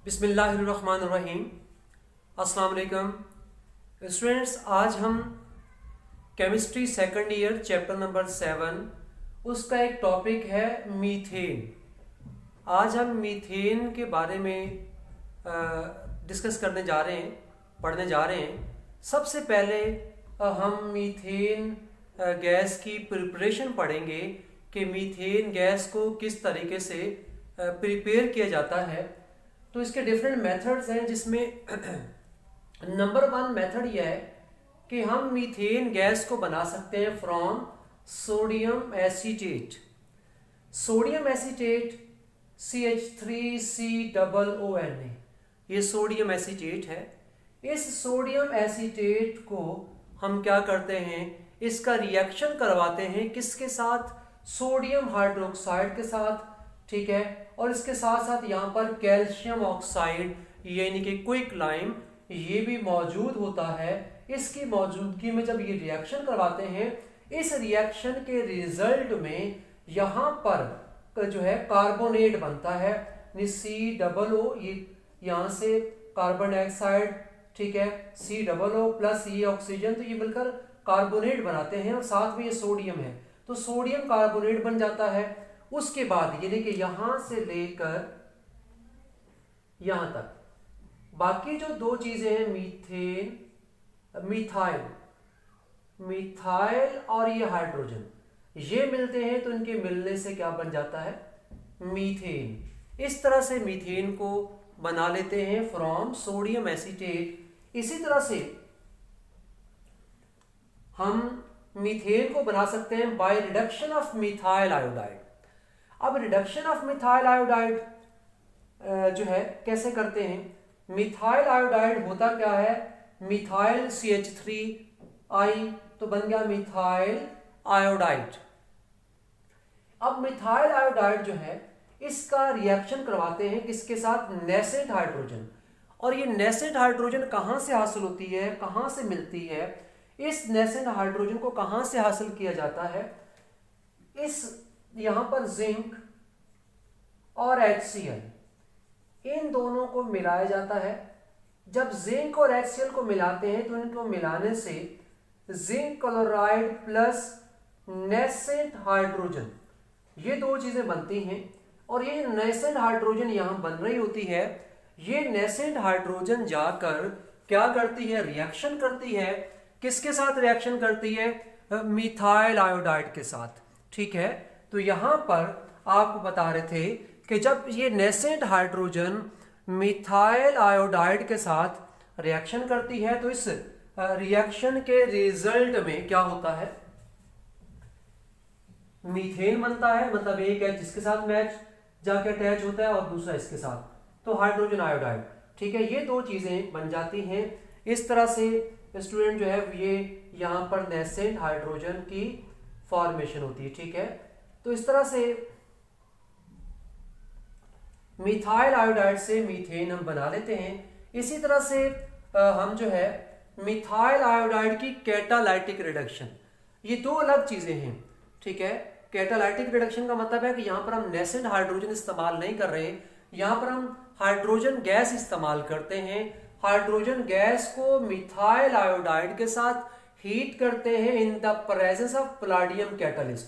बिस्मिल्लाहिर्रहमानिर्रहीम। अस्सलाम वालेकुम स्टूडेंट्स, आज हम chemistry second year chapter number 7 उसका एक टॉपिक है मीथेन। आज हम मीथेन के बारे में डिस्कस करने जा रहे हैं, पढ़ने जा रहे हैं। सबसे पहले हम मीथेन गैस की प्रिपरेशन पढ़ेंगे कि मीथेन गैस को किस तरीके से प्रिपेयर किया जाता है। तो इसके डिफरेंट मेथड्स हैं, जिसमें नंबर 1 मेथड यह है कि हम मीथेन गैस को बना सकते हैं from sodium acetate. Sodium acetate CH3COONA, ये सोडियम एसीटेट है। इस सोडियम एसीटेट को हम क्या करते हैं, इसका रिएक्शन करवाते हैं किसके साथ, सोडियम हाइड्रोक्साइड के साथ, ठीक है। और इसके साथ साथ यहाँ पर कैल्शियम ऑक्साइड यानी कि क्विक लाइम ये भी मौजूद होता है। इसकी मौजूदगी में जब ये रिएक्शन करवाते हैं, इस रिएक्शन के रिजल्ट में यहाँ पर जो है कार्बोनेट बनता है, COO, ये यहाँ से कार्बन डाइऑक्साइड, ठीक है, COO प्लस ये ऑक्सीजन, तो ये मिलकर कार्बोनेट बनाते हैं और साथ में ये सोडियम है, तो सोडियम कार्बोनेट बन जाता है। उसके बाद यानी कि यहां से लेकर यहां तक बाकी जो दो चीजें हैं, मिथाइल और ये हाइड्रोजन, ये मिलते हैं तो इनके मिलने से क्या बन जाता है, मीथेन। इस तरह से मीथेन को बना लेते हैं फ्रॉम सोडियम एसीटेट। इसी तरह से हम मीथेन को बना सकते हैं by reduction of methyl iodide. अब रिडक्शन ऑफ मिथाइल आयोडाइड जो है कैसे करते हैं, मिथाइल आयोडाइड होता क्या है, मिथाइल CH3I, तो बन गया मिथाइल आयोडाइड। अब मिथाइल आयोडाइड जो है इसका रिएक्शन करवाते हैं किसके साथ, नेसेंट हाइड्रोजन। और ये नेसेंट हाइड्रोजन कहां से हासिल होती है, कहां से मिलती है, इस नेसेंट हाइड्रोजन को कहां से हासिल किया जाता है, इस यहां पर जिंक और HCl, इन दोनों को मिलाया जाता है। जब जिंक और HCl को मिलाते हैं तो इनको मिलाने से zinc chloride plus nascent hydrogen, ये दो चीजें बनती हैं। और ये नेसेंट हाइड्रोजन यहां बन रही होती है, ये नेसेंट हाइड्रोजन जाकर क्या करती है, रिएक्शन करती है, किसके साथ रिएक्शन करती है, मिथाइल आयोडाइड के साथ, ठीक है। तो यहां पर आपको बता रहे थे कि जब ये नेसेंट हाइड्रोजन मिथाइल आयोडाइड के साथ रिएक्शन करती है तो इस रिएक्शन के रिजल्ट में क्या होता है, मीथेन बनता है। मतलब एक है जिसके साथ मैच जाके अटैच होता है और दूसरा इसके साथ, तो हाइड्रोजन आयोडाइड, ठीक है, ये दो चीजें बन जाती हैं। इस तरह से स्टूडेंट जो है ये यहां पर नेसेंट हाइड्रोजन की फॉर्मेशन होती है, ठीक है। तो इस तरह से मिथाइल आयोडाइड से मीथेन हम बना लेते हैं। इसी तरह से हम जो है मिथाइल आयोडाइड की कैटालाइटिक रिडक्शन, ये दो अलग चीजें हैं, ठीक है। कैटालाइटिक रिडक्शन का मतलब है कि यहां पर हम नेसेंट हाइड्रोजन इस्तेमाल नहीं कर रहे, यहां पर हम हाइड्रोजन गैस इस्तेमाल करते हैं। हाइड्रोजन गैस को मिथाइल आयोडाइड के साथ हीट करते हैं in the presence of palladium catalyst.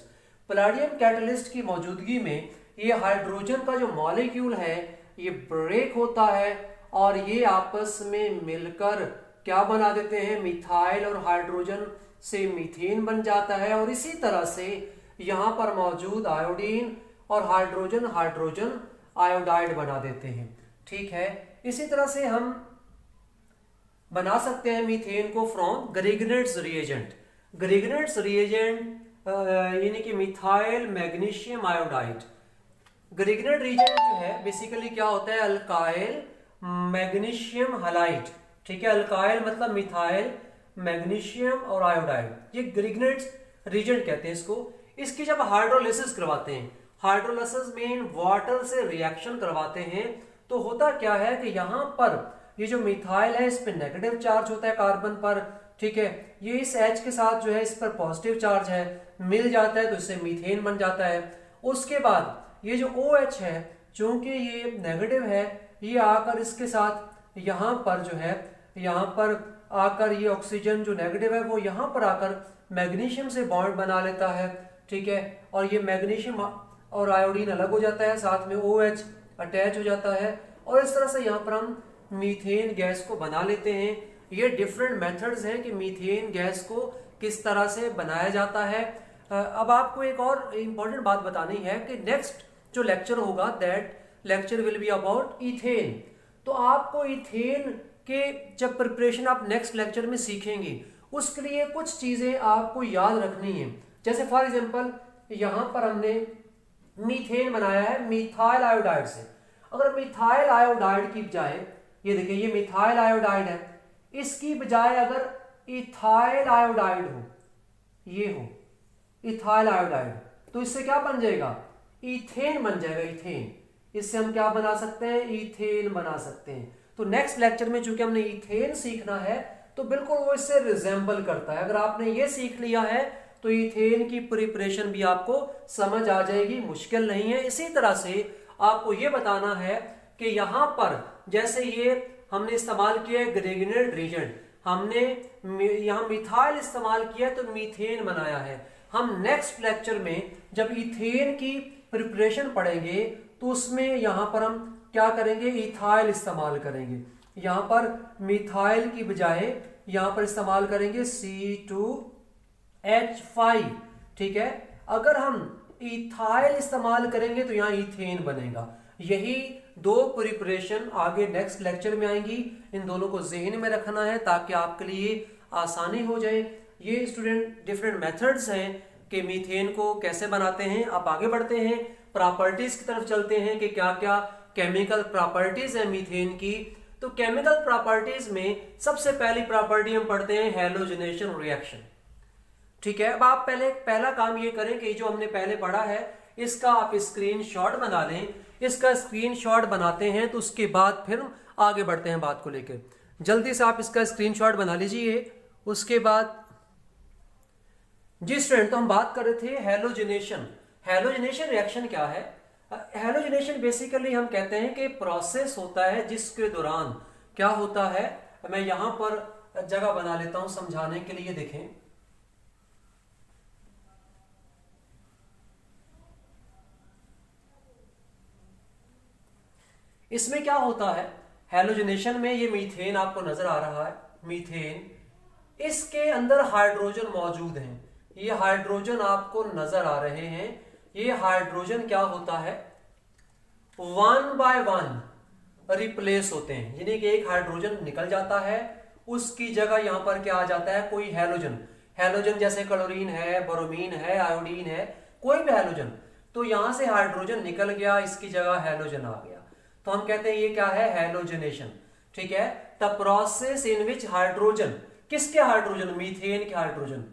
Palladium catalyst की मौजूदगी में ये हाइड्रोजन का जो मॉलिक्यूल है ये ब्रेक होता है और ये आपस में मिलकर क्या बना देते हैं, मिथाइल और हाइड्रोजन से मीथेन बन जाता है। और इसी तरह से यहां पर मौजूद आयोडीन और हाइड्रोजन आयोडाइड बना देते हैं, ठीक है। इसी तरह से हम बना सकते हैं मीथेन को फ्रॉम ग्रिग्नेट्स रिएजेंट। ग्रिग्नेट्स रिएजेंट यानी कि मिथाइल मैग्नीशियम आयोडाइड। ग्रिग्नेट रिएजेंट जो है बेसिकली क्या होता है, अल्काइल मैग्नीशियम हैलाइड, ठीक है। अल्काइल मतलब मिथाइल, मैग्नीशियम और आयोडाइड, ये ग्रिग्नेट्स रिएजेंट कहते हैं इसको। इसकी जब हाइड्रोलिसिस करवाते हैं, हाइड्रोलिसिस में वाटर से रिएक्शन करवाते हैं, तो होता क्या है कि यहां पर ये जो मिथाइल है इस पे नेगेटिव चार्ज होता है कार्बन पर, ठीक है। ये इस H के साथ जो है इस पर पॉजिटिव चार्ज है, मिल जाता है तो इससे मीथेन बन जाता है। उसके बाद ये जो OH है, चूंकि ये नेगेटिव है ये आकर इसके साथ यहाँ पर जो है, यहाँ पर आकर ये ऑक्सीजन जो नेगेटिव है वो यहाँ पर आकर मैग्नीशियम से बॉन्ड बना लेता है, ठीक है। और ये मैग्नीशियम और आयोडीन अलग हो जाता है, साथ में OH अटैच हो जाता है और इस तरह से यहाँ पर हम मीथेन गैस को बना लेते हैं। ये डिफरेंट मेथड्स हैं कि मीथेन गैस को किस तरह से बनाया जाता है। अब आपको एक और इम्पॉर्टेंट बात बतानी है कि नेक्स्ट जो लेक्चर होगा that lecture will be about ethane. तो आपको इथेन के जब प्रिपरेशन आप नेक्स्ट लेक्चर में सीखेंगे उसके लिए कुछ चीज़ें आपको याद रखनी है। जैसे फॉर एग्जांपल यहाँ पर हमने मीथेन बनाया है मिथाइल आयोडाइड से। अगर मिथाइल आयोडाइड की बजाय, ये देखिए ये मिथाइल आयोडाइड है, इसकी बजाय अगर इथाइल आयोडाइड हो, ये हो इथाइल आयोडाइड, तो इससे क्या बन जाएगा, इथेन बन जाएगा। इथेन, इससे हम क्या बना सकते हैं, इथेन बना सकते हैं। तो नेक्स्ट लेक्चर में चूंकि हमने इथेन सीखना है तो बिल्कुल वो इससे रिजेंबल करता है। अगर आपने ये सीख लिया है तो इथेन की प्रिपरेशन भी आपको समझ आ जाएगी, मुश्किल नहीं है। इसी तरह से आपको ये बताना है कि यहाँ पर जैसे ये हमने इस्तेमाल किया है ग्रेगनेट रीजेंट, हमने यहाँ मिथाइल इस्तेमाल किया तो मीथेन बनाया है। हम नेक्स्ट लेक्चर में जब इथेन की प्रिपरेशन पढ़ेंगे तो उसमें यहाँ पर हम क्या करेंगे, इथाइल इस्तेमाल करेंगे। यहाँ पर मिथाइल की बजाय यहाँ पर इस्तेमाल करेंगे C2H5, ठीक है। अगर हम इथाइल इस्तेमाल करेंगे तो यहाँ इथेन बनेगा। यही दो प्रिपरेशन आगे नेक्स्ट लेक्चर में आएंगी, इन दोनों को ज़हन में रखना है ताकि आपके लिए आसानी हो जाए। ये स्टूडेंट डिफरेंट मेथड्स हैं कि मीथेन को कैसे बनाते हैं। आप आगे बढ़ते हैं, प्रॉपर्टीज की तरफ चलते हैं कि क्या क्या केमिकल प्रॉपर्टीज है मीथेन की। तो केमिकल प्रॉपर्टीज में सबसे पहली प्रॉपर्टी हम पढ़ते हैं हैलोजनेशन रिएक्शन, ठीक है। अब आप पहला काम ये करें कि जो हमने पहले पढ़ा है इसका आप स्क्रीनशॉट बना लें। इसका स्क्रीनशॉट बनाते हैं तो उसके बाद फिर आगे बढ़ते हैं बात को लेकर। जल्दी से आप इसका स्क्रीनशॉट बना लीजिए। उसके बाद जी स्टूडेंट, तो हम बात कर रहे थे हैलोजनेशन। हैलोजनेशन रिएक्शन क्या है? हैलोजनेशन बेसिकली हम कहते हैं कि प्रोसेस होता है जिसके दौरान क्या होता है, मैं यहां पर जगह बना लेता हूं समझाने के लिए। देखें, इसमें क्या होता है हैलोजनेशन में, ये मीथेन आपको नजर आ रहा है, मीथेन, इसके अंदर हाइड्रोजन मौजूद हैं। ये हाइड्रोजन आपको नजर आ रहे हैं। ये हाइड्रोजन क्या होता है, 1 बाय 1 रिप्लेस होते हैं, यानी कि एक हाइड्रोजन निकल जाता है, उसकी जगह यहां पर क्या आ जाता है, कोई हैलोजन। हैलोजन जैसे क्लोरीन है, ब्रोमीन है, आयोडीन है, कोई भी हैलोजन। तो यहां से हाइड्रोजन निकल गया, इसकी जगह हैलोजन आ गया, तो हम कहते हैं ये क्या है, हैलोजनेशन, ठीक है। The process in which hydrogen, किसके हाइड्रोजन, मीथेन के हाइड्रोजन,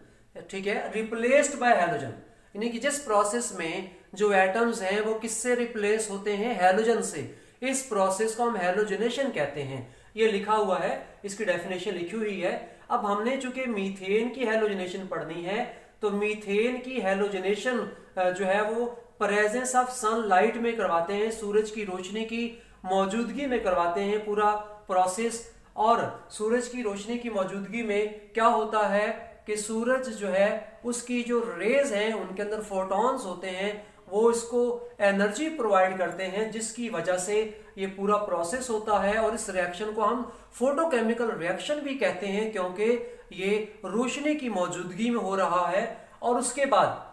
ठीक है, रिप्लेस्ड बाय हैलोजन, यानी कि जिस प्रोसेस में जो एटम्स हैं वो किससे रिप्लेस होते हैं, हैलोजन से। इस प्रोसेस को हम हैलोजनेशन कहते हैं। ये लिखा हुआ है, इसकी डेफिनेशन लिखी हुई है। अब हमने चूंकि मीथेन की हैलोजनेशन पढ़नी है तो मीथेन की हैलोजनेशन जो है वो प्रेजेंस ऑफ सनलाइट में करवाते हैं, सूरज की रोशनी की मौजूदगी में करवाते हैं पूरा प्रोसेस। और सूरज की रोशनी की मौजूदगी में क्या होता है कि सूरज जो है उसकी जो रेज हैं उनके अंदर फोटॉन्स होते हैं, वो इसको एनर्जी प्रोवाइड करते हैं, जिसकी वजह से ये पूरा प्रोसेस होता है। और इस रिएक्शन को हम फोटोकेमिकल रिएक्शन भी कहते हैं क्योंकि ये रोशनी की मौजूदगी में हो रहा है। और उसके बाद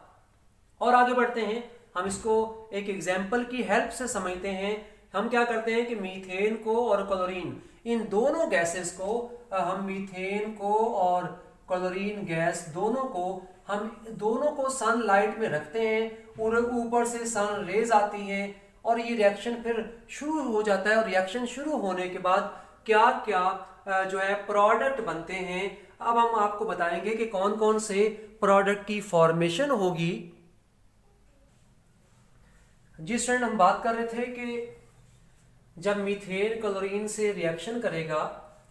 और आगे बढ़ते हैं, हम इसको एक एग्जाम्पल की हेल्प से समझते हैं। हम क्या करते हैं कि मीथेन को और क्लोरीन, इन दोनों गैसेस को हम मीथेन को और क्लोरीन गैस दोनों को सनलाइट में रखते हैं और ऊपर से सन रेज आती हैं और ये रिएक्शन फिर शुरू हो जाता है। और रिएक्शन शुरू होने के बाद क्या क्या जो है प्रोडक्ट बनते हैं। अब हम आपको बताएंगे कि कौन कौन से प्रोडक्ट की फॉर्मेशन होगी। जिस स्टूडेंट हम बात कर रहे थे कि जब मीथेन क्लोरीन से रिएक्शन करेगा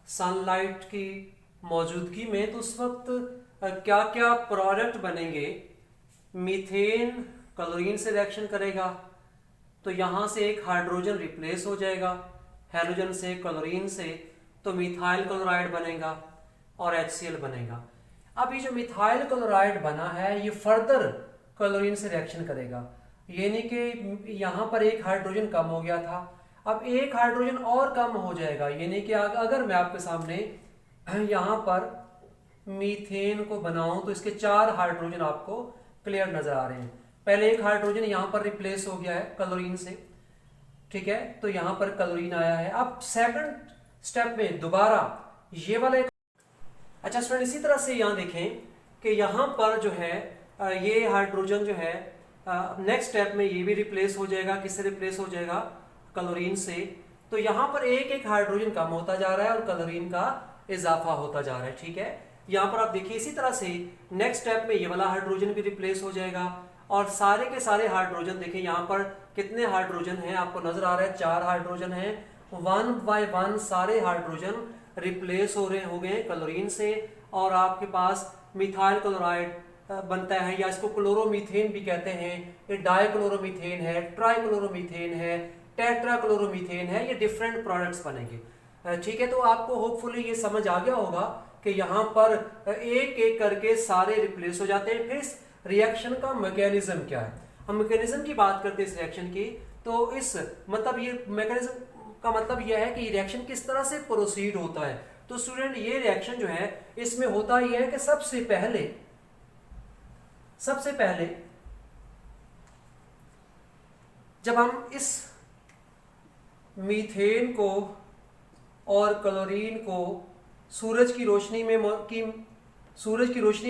सनलाइट की मौजूदगी में, तो उस वक्त क्या क्या प्रोडक्ट बनेंगे। मीथेन क्लोरीन से रिएक्शन करेगा तो यहां से एक हाइड्रोजन रिप्लेस हो जाएगा, हैलोजन से, क्लोरीन से, तो मिथाइल क्लोराइड बनेगा और HCl बनेगा। अब ये जो मिथाइल क्लोराइड बना है ये फर्दर क्लोरीन से रिएक्शन करेगा, यानी कि यहाँ पर एक हाइड्रोजन कम हो गया था, अब एक हाइड्रोजन और कम हो जाएगा, यानी कि अगर मैं आपके सामने यहाँ पर मीथेन को बनाऊं तो इसके 4 हाइड्रोजन आपको क्लियर नजर आ रहे हैं। पहले एक हाइड्रोजन यहाँ पर रिप्लेस हो गया है क्लोरीन से, ठीक है, तो यहाँ पर क्लोरीन आया है। अब सेकंड स्टेप में दोबारा ये वाला एक, अच्छा स्टूडेंट इसी तरह से यहाँ देखें कि यहाँ पर जो है ये हाइड्रोजन जो है नेक्स्ट स्टेप में ये भी रिप्लेस हो जाएगा, किससे रिप्लेस हो जाएगा, क्लोरीन से। तो यहाँ पर एक एक हाइड्रोजन कम होता जा रहा है और क्लोरीन का इजाफा होता जा रहा है, ठीक है। यहाँ पर आप देखिए इसी तरह से नेक्स्ट स्टेप में ये वाला हाइड्रोजन भी रिप्लेस हो जाएगा और सारे के सारे हाइड्रोजन देखिए यहाँ पर कितने हाइड्रोजन हैं आपको नजर आ रहा है, 4 हाइड्रोजन हैं, 1 बाय 1 सारे हाइड्रोजन रिप्लेस हो गए क्लोरीन से और आपके पास मिथाइल क्लोराइड बनता है, या इसको क्लोरोमीथेन भी कहते हैं। ये डाइक्लोरोमीथेन है, ट्राइक्लोरोमीथेन है, टेट्राक्लोरोमीथेन है, ये डिफरेंट प्रोडक्ट्स बनेंगे, ठीक है। तो आपको होपफुली ये समझ आ गया होगा कि यहाँ पर एक एक करके सारे रिप्लेस हो जाते हैं। फिर इस रिएक्शन का मैकेनिज्म क्या है, हम मैकेनिज्म की बात करते हैं इस रिएक्शन की, तो इस मतलब ये मैकेनिज्म का मतलब यह है कि रिएक्शन किस तरह से प्रोसीड होता है। तो स्टूडेंट ये रिएक्शन जो है इसमें होता यह है कि सबसे पहले जब हम इस मीथेन को और क्लोरीन को सूरज की रोशनी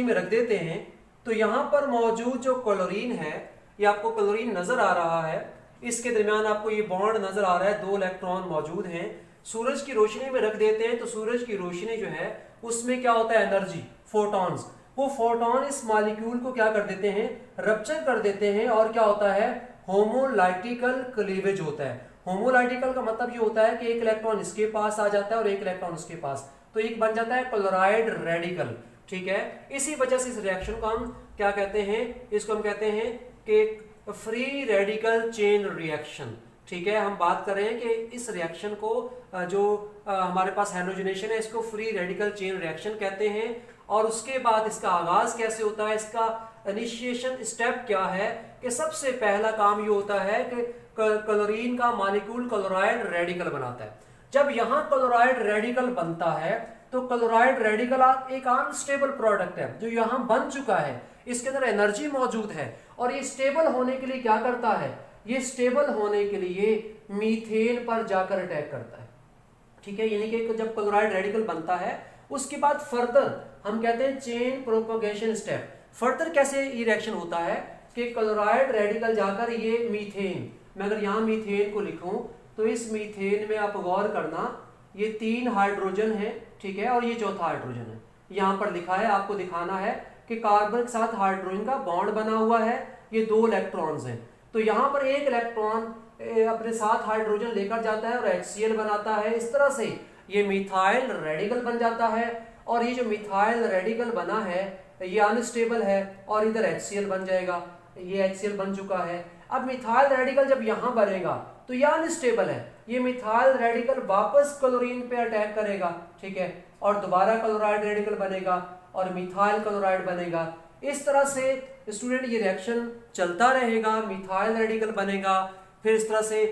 में रख देते हैं तो यहाँ पर मौजूद जो क्लोरीन है, ये आपको क्लोरीन नजर आ रहा है, इसके दरमियान आपको ये बॉन्ड नजर आ रहा है, 2 इलेक्ट्रॉन मौजूद हैं। सूरज की रोशनी में रख देते हैं तो सूरज की रोशनी जो है उसमें क्या होता है, एनर्जी, फोटॉन्स, वो फोटॉन इस मॉलिक्यूल को क्या कर देते हैं, रप्चर कर देते हैं और क्या होता है, होमोलाइटिकल क्लीवेज होता है। होमोलाइटिकल का मतलब ये होता है कि एक इलेक्ट्रॉन इसके पास आ जाता है और एक इलेक्ट्रॉन उसके पास, तो एक बन जाता है क्लोराइड रेडिकल, ठीक है। इसी वजह से इस रिएक्शन को हम क्या कहते हैं, इसको हम कहते हैं कि फ्री रेडिकल चेन रिएक्शन, ठीक है। हम बात कर रहे हैं कि इस रिएक्शन को जो हमारे पास हैलोजिनेशन है इसको फ्री रेडिकल चेन रिएक्शन कहते हैं। और उसके बाद इसका आगाज कैसे होता है, इसका इनिशिएशन स्टेप क्या है, कि सबसे पहला काम ये होता है कि क्लोरीन का मॉलिक्यूल क्लोराइड रेडिकल बनाता है। जब यहाँ क्लोराइड रेडिकल बनता है तो क्लोराइड रेडिकल एक अनस्टेबल प्रोडक्ट है जो यहाँ बन चुका है, इसके अंदर एनर्जी मौजूद है और ये स्टेबल होने के लिए क्या करता है, ये स्टेबल होने के लिए मीथेन पर जाकर अटैक करता है, ठीक है। यानी कि जब क्लोराइड रेडिकल बनता है उसके बाद फर्दर हम कहते हैं चेन प्रोपोगेशन स्टेप। फर्दर कैसे ये रिएक्शन होता है कि क्लोराइड रेडिकल जाकर ये मीथेन, मैं अगर यहाँ मीथेन को लिखूं तो इस मीथेन में आप गौर करना ये 3 हाइड्रोजन है, ठीक है, और ये चौथा हाइड्रोजन है। यहाँ पर लिखा है, आपको दिखाना है कि कार्बन के साथ हाइड्रोजन का बॉन्ड बना हुआ है, ये 2 इलेक्ट्रॉन्स हैं, तो यहाँ पर एक इलेक्ट्रॉन अपने साथ हाइड्रोजन लेकर जाता है और HCl बनाता है। इस तरह से ये मिथाइल रेडिकल बन जाता है और ये जो मिथाइल रेडिकल बना है ये अनस्टेबल है और इधर HCl बन जाएगा, ये HCl बन चुका है। अब मिथाइल रेडिकल जब यहाँ बनेगा तो ये अनस्टेबल है, ये मिथाइल रेडिकल वापस क्लोरीन पे अटैक करेगा, ठीक है, और दोबारा क्लोराइड रेडिकल बनेगा और मिथाइल क्लोराइड बनेगा। इस तरह से स्टूडेंट ये रिएक्शन चलता रहेगा, मिथाइल रेडिकल बनेगा, फिर इस तरह से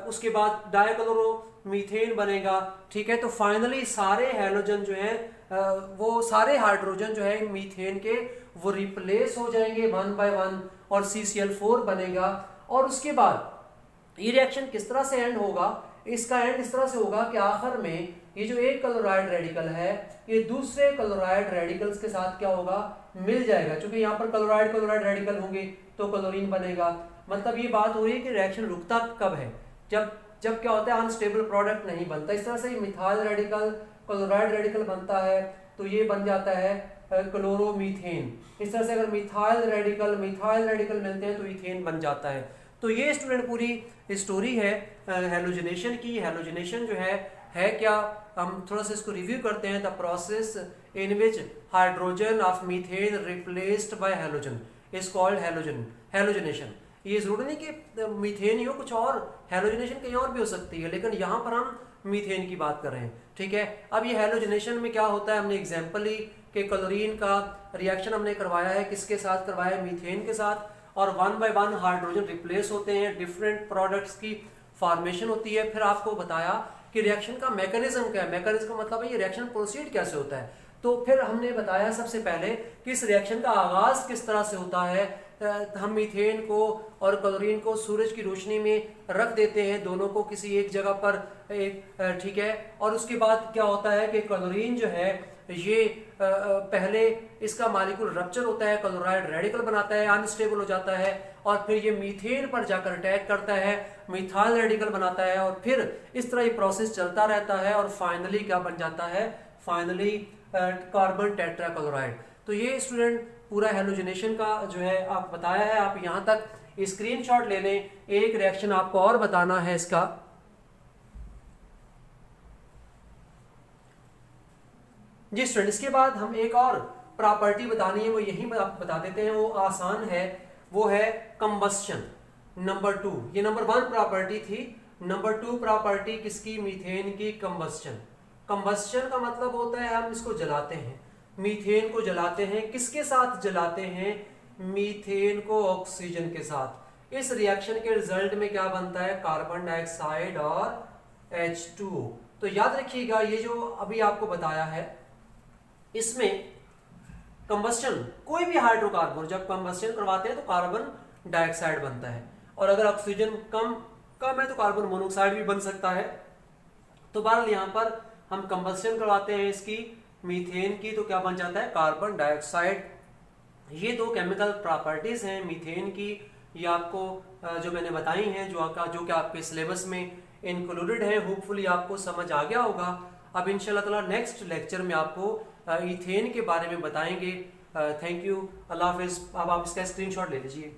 उसके बाद डाइक्लोरोमीथेन बनेगा, ठीक है। तो फाइनली सारे हैलोजन जो है वो सारे हाइड्रोजन जो है मीथेन के वो रिप्लेस हो जाएंगे 1 बाय 1 और CCl4 बनेगा। और उसके बाद ये रिएक्शन किस तरह से एंड होगा, इसका एंड इस तरह से होगा कि आखिर में ये जो एक क्लोराइड रेडिकल है ये दूसरे क्लोराइड रेडिकल्स के साथ क्या होगा, मिल जाएगा, क्योंकि यहाँ पर क्लोराइड रेडिकल होंगे तो क्लोरीन बनेगा। मतलब ये बात हो रही है कि रिएक्शन रुकता कब है, जब क्या होता है, अनस्टेबल प्रोडक्ट नहीं बनता। इस तरह से मिथाइल रेडिकल क्लोराइड रेडिकल बनता है तो ये बन जाता है क्लोरोमीथेन। इस तरह से अगर मिथाइल रेडिकल मिलते हैं तो इथेन बन जाता है। तो ये स्टूडेंट पूरी स्टोरी है हैलोजिनेशन की। हैलोजिनेशन जो है क्या, हम थोड़ा सा इसको रिव्यू करते हैं। The process in which hydrogen of methane replaced by halogen is called halogenation. ये जरूरी नहीं कि मीथेन ही हो, कुछ और हेलोजनेशन कहीं और भी हो सकती है, लेकिन यहाँ पर हम मीथेन की बात कर रहे हैं। ठीक है, अब ये हेलोजनेशन में क्या होता है, हमने एग्जाम्पल ली कि क्लोरीन का रिएक्शन हमने करवाया है, किसके साथ करवाया है, मीथेन के साथ, और 1 बाय 1 हाइड्रोजन रिप्लेस होते हैं, डिफरेंट प्रोडक्ट्स की फॉर्मेशन होती है। फिर आपको बताया कि रिएक्शन का मैकेनिज्म क्या है, मैकेनिज्म का मतलब है ये रिएक्शन प्रोसीड कैसे होता है। तो फिर हमने बताया सबसे पहले कि इस रिएक्शन का आगाज किस तरह से होता है। हम मीथेन को और क्लोरीन को सूरज की रोशनी में रख देते हैं, दोनों को किसी एक जगह पर एक, ठीक है, और उसके बाद क्या होता है कि क्लोरीन जो है ये पहले इसका मॉलिक्यूल रप्चर होता है, क्लोराइड रेडिकल बनाता है, अनस्टेबल हो जाता है, और फिर ये मीथेन पर जाकर अटैक करता है, मिथाइल रेडिकल बनाता है, और फिर इस तरह ये प्रोसेस चलता रहता है, और फाइनली क्या बन जाता है, फाइनली कार्बन टेट्राक्लोराइड। तो ये स्टूडेंट पूरा हेलोजनेशन का जो है आप बताया है। आप यहाँ तक स्क्रीनशॉट ले लें। एक रिएक्शन आपको और बताना है इसका, जी स्टूडेंट, इसके बाद हम एक और प्रॉपर्टी बतानी है, वो यही बता देते हैं, वो आसान है, वो है कंबस्शन। नंबर 2, ये नंबर 1 प्रॉपर्टी थी, नंबर 2 प्रॉपर्टी किसकी, मीथेन की, कंबस्शन। कंबस्शन का मतलब होता है हम इसको जलाते हैं, मीथेन को जलाते हैं, किसके साथ जलाते हैं, मीथेन को ऑक्सीजन के साथ। इस रिएक्शन के रिजल्ट में क्या बनता है, कार्बन डाइऑक्साइड और H2O। तो याद रखिएगा ये जो अभी आपको बताया है, इसमें कंबस्शन, कोई भी हाइड्रोकार्बन जब कंबस्शन करवाते हैं तो कार्बन डाइऑक्साइड बनता है, और अगर ऑक्सीजन कम है तो कार्बन मोनोऑक्साइड भी बन सकता है। तो बहरहाल यहाँ पर हम कंबस्शन करवाते हैं इसकी, मीथेन की, तो क्या बन जाता है, कार्बन डाइऑक्साइड। ये 2 केमिकल प्रॉपर्टीज हैं मीथेन की, ये आपको जो मैंने बताई हैं, जो कि आपके सिलेबस में इंक्लूडेड है। होपफुली आपको समझ आ गया होगा। अब इंशाल्लाह ताला नेक्स्ट लेक्चर में आपको ईथेन के बारे में बताएंगे। थैंक यू, अल्लाह हाफिज़। अब आप इसका स्क्रीनशॉट ले लीजिए।